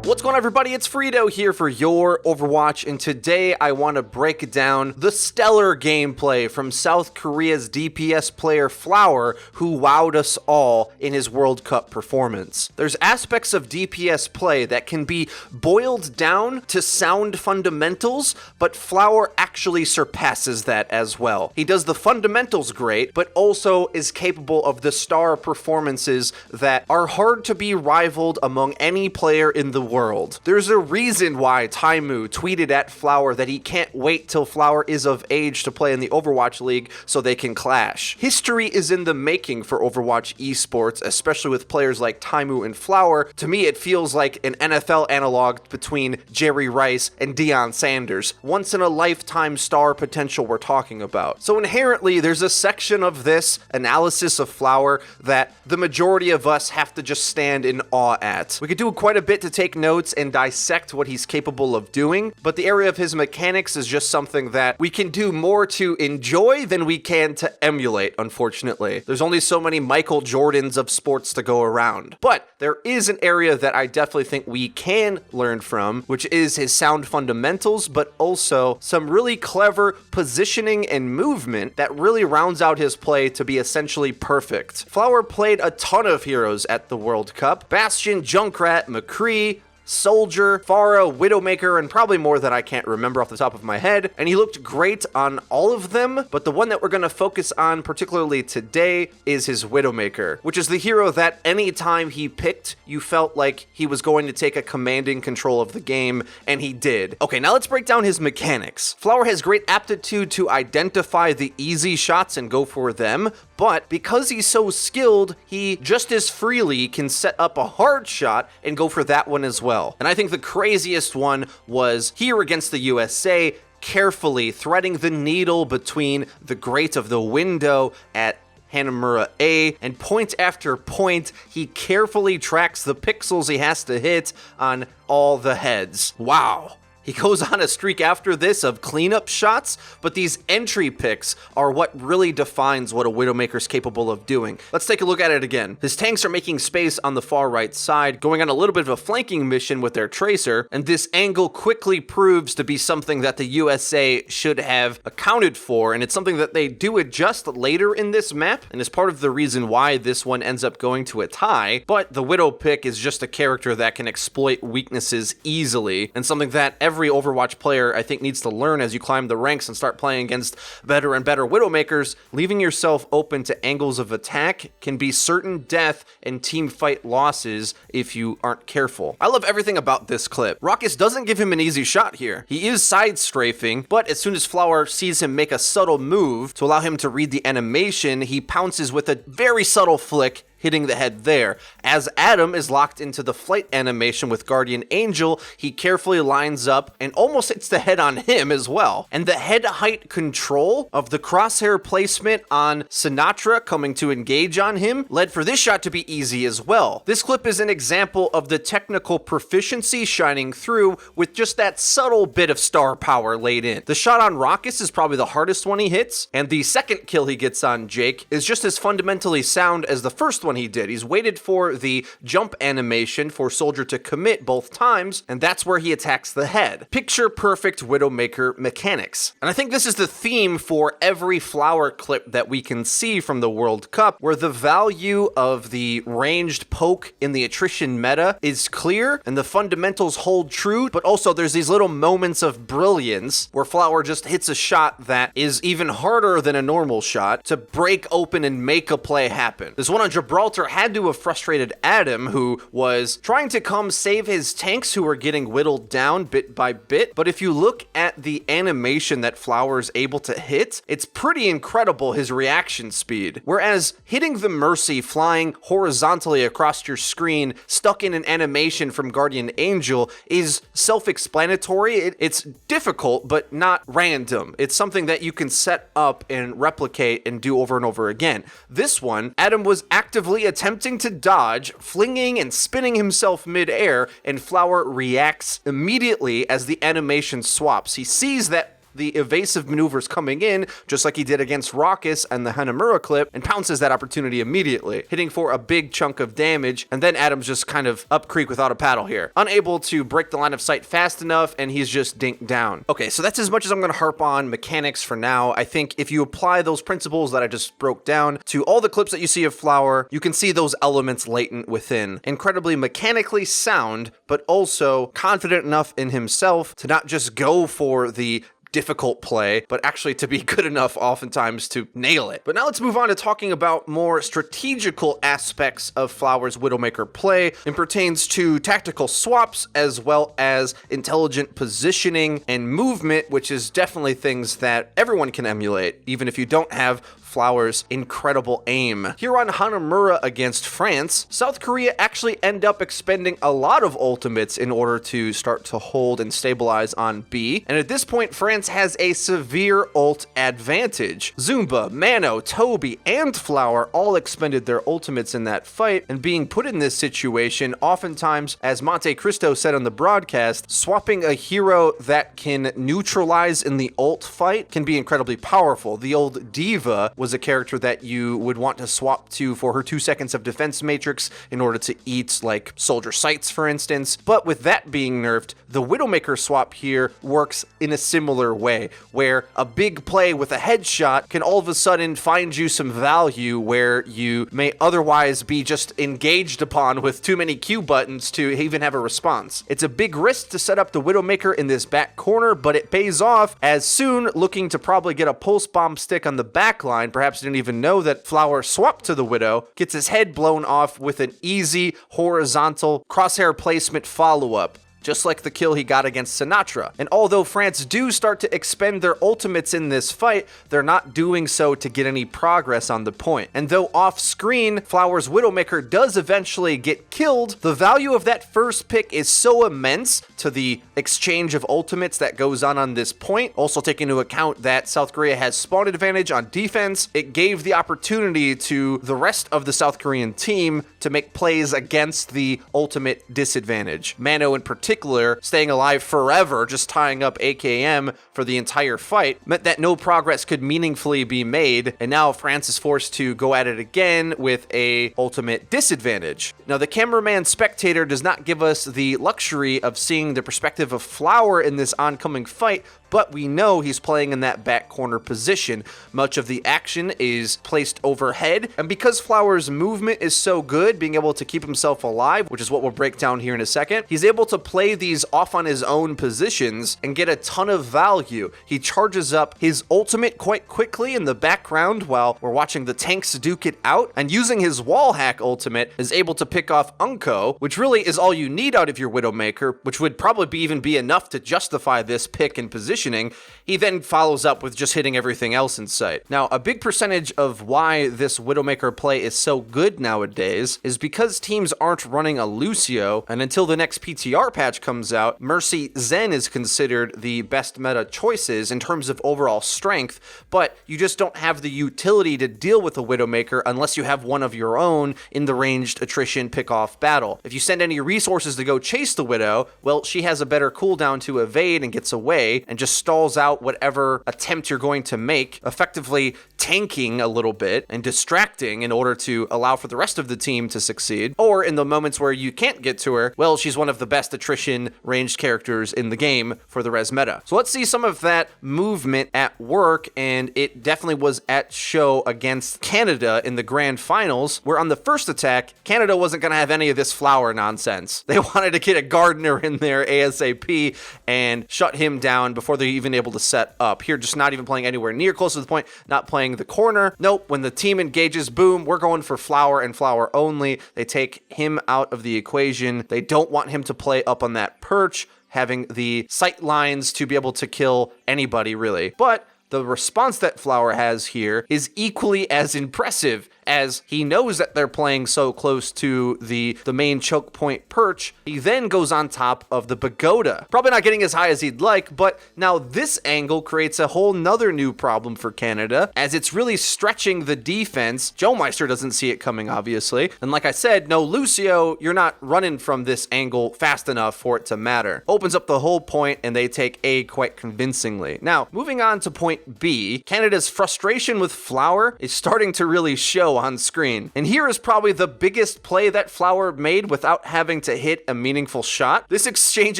What's going on, everybody? It's FREEDO here for Your Overwatch, and today I want to break down the stellar gameplay from South Korea's DPS player Fl0w3r, who wowed us all in his World Cup performance. There's aspects of DPS play that can be boiled down to sound fundamentals, but Fl0w3r actually surpasses that as well. He does the fundamentals great, but also is capable of the star performances that are hard to be rivaled among any player in the world. There's a reason why Taimou tweeted at Fl0w3r that he can't wait till Fl0w3r is of age to play in the Overwatch League so they can clash. History is in the making for Overwatch esports, especially with players like Taimou and Fl0w3r. To me, it feels like an NFL analog between Jerry Rice and Deion Sanders. Once in a lifetime star potential we're talking about. So inherently, there's a section of this analysis of Fl0w3r that the majority of us have to just stand in awe at. We could do quite a bit to take notes and dissect what he's capable of doing, but the area of his mechanics is just something that we can do more to enjoy than we can to emulate, unfortunately. There's only so many Michael Jordans of sports to go around. But there is an area that I definitely think we can learn from, which is his sound fundamentals, but also some really clever positioning and movement that really rounds out his play to be essentially perfect. Fl0w3r played a ton of heroes at the World Cup. Bastion, Junkrat, McCree, Soldier, Pharah, Widowmaker, and probably more that I can't remember off the top of my head, and he looked great on all of them, but the one that we're going to focus on particularly today is his Widowmaker, which is the hero that anytime he picked, you felt like he was going to take a commanding control of the game, and he did. Okay, now let's break down his mechanics. Fl0w3r has great aptitude to identify the easy shots and go for them, but because he's so skilled, he just as freely can set up a hard shot and go for that one as well. And I think the craziest one was here against the USA, carefully threading the needle between the grate of the window at Hanamura A, and point after point, he carefully tracks the pixels he has to hit on all the heads. Wow. He goes on a streak after this of cleanup shots, but these entry picks are what really defines what a Widowmaker's capable of doing. Let's take a look at it again. His tanks are making space on the far right side, going on a little bit of a flanking mission with their tracer, and this angle quickly proves to be something that the USA should have accounted for, and it's something that they do adjust later in this map, and is part of the reason why this one ends up going to a tie, but the Widow pick is just a character that can exploit weaknesses easily, and something that every Overwatch player, I think, needs to learn as you climb the ranks and start playing against better and better Widowmakers. Leaving yourself open to angles of attack can be certain death and team fight losses if you aren't careful. I love everything about this clip. Ruckus doesn't give him an easy shot here. He is side strafing, but as soon as Fl0w3r sees him make a subtle move to allow him to read the animation, he pounces with a very subtle flick, hitting the head there. As Adam is locked into the flight animation with Guardian Angel, he carefully lines up and almost hits the head on him as well. And the head height control of the crosshair placement on Sinatra coming to engage on him led for this shot to be easy as well. This clip is an example of the technical proficiency shining through with just that subtle bit of star power laid in. The shot on Ruckus is probably the hardest one he hits, and the second kill he gets on Jake is just as fundamentally sound as the first one he did. He's waited for the jump animation for Soldier to commit both times, and that's where he attacks the head. Picture perfect Widowmaker mechanics. And I think this is the theme for every Fl0w3r clip that we can see from the World Cup, where the value of the ranged poke in the attrition meta is clear and the fundamentals hold true, but also there's these little moments of brilliance where Fl0w3r just hits a shot that is even harder than a normal shot to break open and make a play happen. This one on Gibraltar had to have frustrated Adam, who was trying to come save his tanks who were getting whittled down bit by bit. But if you look at the animation that Fl0w3r is able to hit, it's pretty incredible, his reaction speed. Whereas hitting the Mercy flying horizontally across your screen, stuck in an animation from Guardian Angel, is self-explanatory. It's difficult, but not random. It's something that you can set up and replicate and do over and over again. This one, Adam was actively attempting to dodge, flinging and spinning himself mid-air, and Fl0w3r reacts immediately as the animation swaps. He sees that the evasive maneuvers coming in, just like he did against Raucus and the Hanamura clip, and pounces that opportunity immediately, hitting for a big chunk of damage, and then Adam's just kind of up creek without a paddle here. Unable to break the line of sight fast enough, and he's just dinked down. Okay, so that's as much as I'm going to harp on mechanics for now. I think if you apply those principles that I just broke down to all the clips that you see of Fl0w3r, you can see those elements latent within. Incredibly mechanically sound, but also confident enough in himself to not just go for the difficult play, but actually to be good enough oftentimes to nail it. But now let's move on to talking about more strategical aspects of Fl0w3r's Widowmaker play. It pertains to tactical swaps as well as intelligent positioning and movement, which is definitely things that everyone can emulate, even if you don't have Fl0w3r's incredible aim. Here on Hanamura against France, South Korea actually end up expending a lot of ultimates in order to start to hold and stabilize on B, and at this point France has a severe ult advantage. Zumba, Mano, Toby, and Fl0w3r all expended their ultimates in that fight, and being put in this situation, oftentimes, as Monte Cristo said on the broadcast, swapping a hero that can neutralize in the ult fight can be incredibly powerful. The old Diva was a character that you would want to swap to for her 2 seconds of defense matrix in order to eat, like, soldier sights, for instance. But with that being nerfed, the Widowmaker swap here works in a similar way, where a big play with a headshot can all of a sudden find you some value where you may otherwise be just engaged upon with too many Q buttons to even have a response. It's a big risk to set up the Widowmaker in this back corner, but it pays off, as soon looking to probably get a pulse bomb stick on the back line, perhaps didn't even know that Fl0w3r swapped to the Widow, gets his head blown off with an easy horizontal crosshair placement follow-up, just like the kill he got against Sinatra. And although France do start to expend their ultimates in this fight, they're not doing so to get any progress on the point. And though off-screen, Fl0w3r's Widowmaker does eventually get killed, the value of that first pick is so immense to the exchange of ultimates that goes on this point. Also taking into account that South Korea has spawn advantage on defense, it gave the opportunity to the rest of the South Korean team to make plays against the ultimate disadvantage. Mano in particular, staying alive forever, just tying up AKM for the entire fight, meant that no progress could meaningfully be made, and now France is forced to go at it again with a ultimate disadvantage. Now, the cameraman spectator does not give us the luxury of seeing the perspective of Fl0w3r in this oncoming fight, but we know he's playing in that back corner position. Much of the action is placed overhead, and because Fl0w3r's movement is so good, being able to keep himself alive, which is what we'll break down here in a second, he's able to play these off on his own positions and get a ton of value. He charges up his ultimate quite quickly in the background while we're watching the tanks duke it out, and using his wall hack ultimate is able to pick off Unko, which really is all you need out of your Widowmaker, which would probably even be enough to justify this pick and positioning. He then follows up with just hitting everything else in sight. Now, a big percentage of why this Widowmaker play is so good nowadays is because teams aren't running a Lucio, and until the next PTR patch comes out, Mercy Zen is considered the best meta choices in terms of overall strength, but you just don't have the utility to deal with a Widowmaker unless you have one of your own in the ranged attrition pick-off battle. If you send any resources to go chase the Widow, well, she has a better cooldown to evade and gets away, and just stalls out whatever attempt you're going to make, effectively tanking a little bit and distracting in order to allow for the rest of the team to succeed. Or in the moments where you can't get to her, well, she's one of the best attrition ranged characters in the game for the res meta. So let's see some of that movement at work, and it definitely was at show against Canada in the grand finals, where on the first attack, Canada wasn't going to have any of this Fl0w3r nonsense. They wanted to get a Gardener in there ASAP and shut him down before they're even able to set up. Here, just not even playing anywhere near close to the point, not playing the corner. Nope, when the team engages, boom, we're going for Fl0w3r and Fl0w3r only. They take him out of the equation. They don't want him to play up on that perch, having the sight lines to be able to kill anybody, really. But the response that Fl0w3r has here is equally as impressive, as he knows that they're playing so close to the main choke point perch, he then goes on top of the pagoda. Probably not getting as high as he'd like, but now this angle creates a whole nother new problem for Canada, as it's really stretching the defense. Joemeister doesn't see it coming, obviously. And like I said, no Lucio, you're not running from this angle fast enough for it to matter. Opens up the whole point, and they take A quite convincingly. Now, moving on to point B, Canada's frustration with Fl0w3r is starting to really show on screen. And here is probably the biggest play that Fl0w3r made without having to hit a meaningful shot. This exchange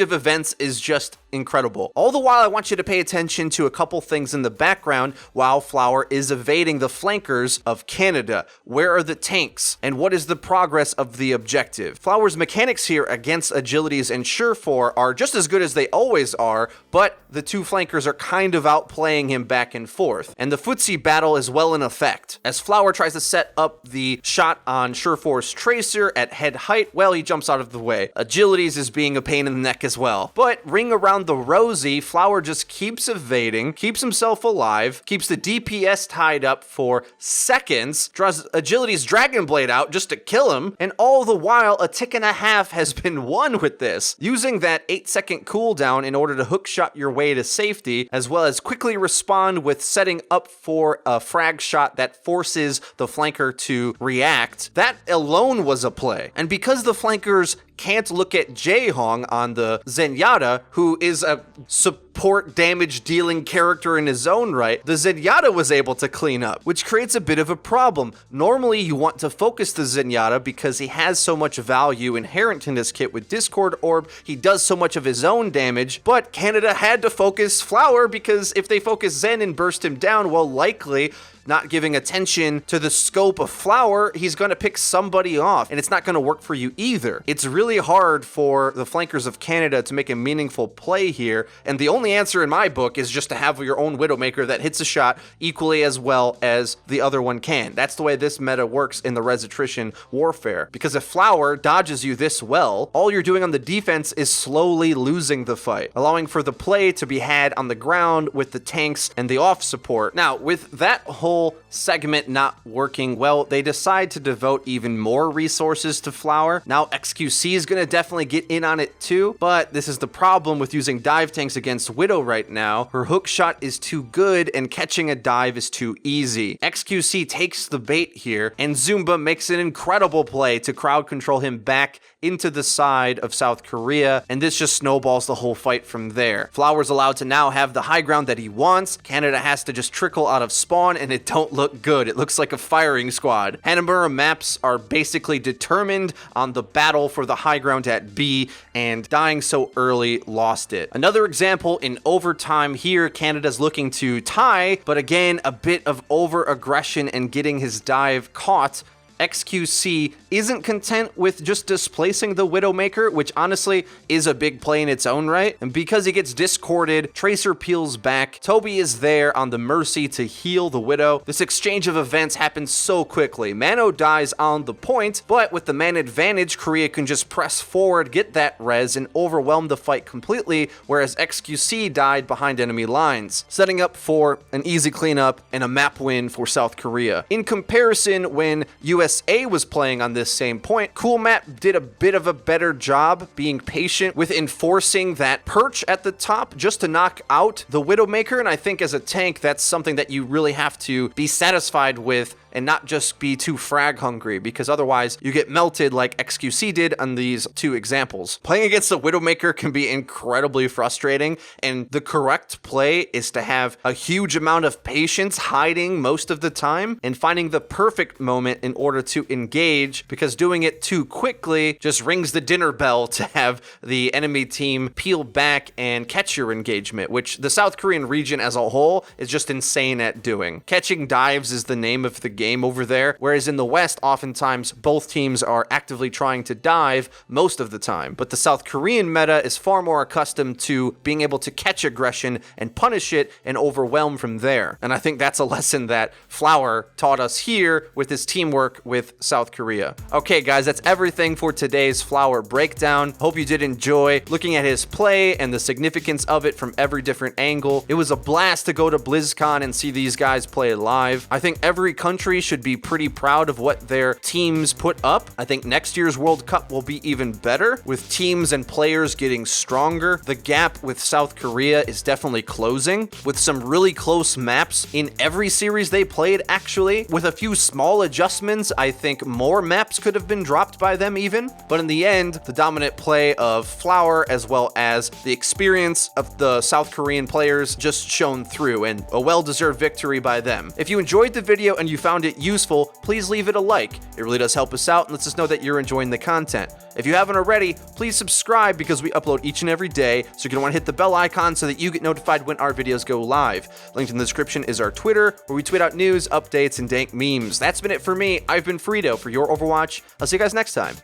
of events is just incredible. All the while, I want you to pay attention to a couple things in the background while Fl0w3r is evading the flankers of Canada. Where are the tanks? And what is the progress of the objective? Fl0w3r's mechanics here against agilities and Surefour are just as good as they always are, but the two flankers are kind of outplaying him back and forth. And the footsie battle is well in effect. As Fl0w3r tries to set up the shot on Surefour's Tracer at head height, well, he jumps out of the way. Agilities is being a pain in the neck as well. But ring around the rosy, Fl0w3r just keeps evading, keeps himself alive, keeps the DPS tied up for seconds, draws Agility's Dragon Blade out just to kill him, and all the while, a tick and a half has been won with this. Using that 8-second cooldown in order to hookshot your way to safety, as well as quickly respond with setting up for a frag shot that forces the flanker to react, that alone was a play. And because the flankers can't look at Jaehong on the Zenyatta, who is a support damage dealing character in his own right, the Zenyatta was able to clean up, which creates a bit of a problem. Normally you want to focus the Zenyatta because he has so much value inherent in this kit with Discord Orb, he does so much of his own damage, but Canada had to focus Fl0w3r because if they focus Zen and burst him down, well, likely not giving attention to the scope of Fl0w3r, he's going to pick somebody off, and it's not going to work for you either. It's really hard for the flankers of Canada to make a meaningful play here, and the only answer in my book is just to have your own Widowmaker that hits a shot equally as well as the other one can. That's the way this meta works in the res attrition warfare, because if Fl0w3r dodges you this well, all you're doing on the defense is slowly losing the fight, allowing for the play to be had on the ground with the tanks and the off support. Now, with that whole segment not working well, they decide to devote even more resources to Fl0w3r. Now XQC is going to definitely get in on it too, but this is the problem with using dive tanks against Widow right now. Her hook shot is too good and catching a dive is too easy. XQC takes the bait here, and Zumba makes an incredible play to crowd control him back into the side of South Korea, and this just snowballs the whole fight from there. Fl0w3r's allowed to now have the high ground that he wants. Canada has to just trickle out of spawn, and it don't look good. It looks like a firing squad. Hanamura maps are basically determined on the battle for the high ground at B, and dying so early lost it. Another example in overtime here, Canada's looking to tie, but again, a bit of over aggression and getting his dive caught. XQC isn't content with just displacing the Widowmaker, which honestly is a big play in its own right. And because he gets discorded, Tracer peels back. Toby is there on the Mercy to heal the Widow. This exchange of events happens so quickly. Mano dies on the point, but with the man advantage, Korea can just press forward, get that res, and overwhelm the fight completely, whereas XQC died behind enemy lines, setting up for an easy cleanup and a map win for South Korea. In comparison, when USA was playing on this same point, Coolmap did a bit of a better job being patient with enforcing that perch at the top just to knock out the Widowmaker, and I think as a tank, that's something that you really have to be satisfied with and not just be too frag hungry, because otherwise you get melted like XQC did on these two examples. Playing against the Widowmaker can be incredibly frustrating, and the correct play is to have a huge amount of patience hiding most of the time and finding the perfect moment in order to engage, because doing it too quickly just rings the dinner bell to have the enemy team peel back and catch your engagement, which the South Korean region as a whole is just insane at doing. Catching dives is the name of the game over there, whereas in the West, oftentimes both teams are actively trying to dive most of the time. But the South Korean meta is far more accustomed to being able to catch aggression and punish it and overwhelm from there. And I think that's a lesson that Fl0w3r taught us here with his teamwork with South Korea. Okay, guys, that's everything for today's Fl0w3r breakdown. Hope you did enjoy looking at his play and the significance of it from every different angle. It was a blast to go to Blizzcon and see these guys play live. I think every country country should be pretty proud of what their teams put up. I think next year's World Cup will be even better, with teams and players getting stronger. The gap with South Korea is definitely closing, with some really close maps in every series they played, actually. With a few small adjustments, I think more maps could have been dropped by them even. But in the end, the dominant play of Fl0w3r as well as the experience of the South Korean players just shone through, and a well-deserved victory by them. If you enjoyed the video and you found it useful, please leave it a like. It really does help us out and lets us know that you're enjoying the content. If you haven't already, please subscribe because we upload each and every day, so you're going to want to hit the bell icon so that you get notified when our videos go live. Linked in the description is our Twitter, where we tweet out news, updates, and dank memes. That's been it for me. I've been FREEDO for Your Overwatch. I'll see you guys next time.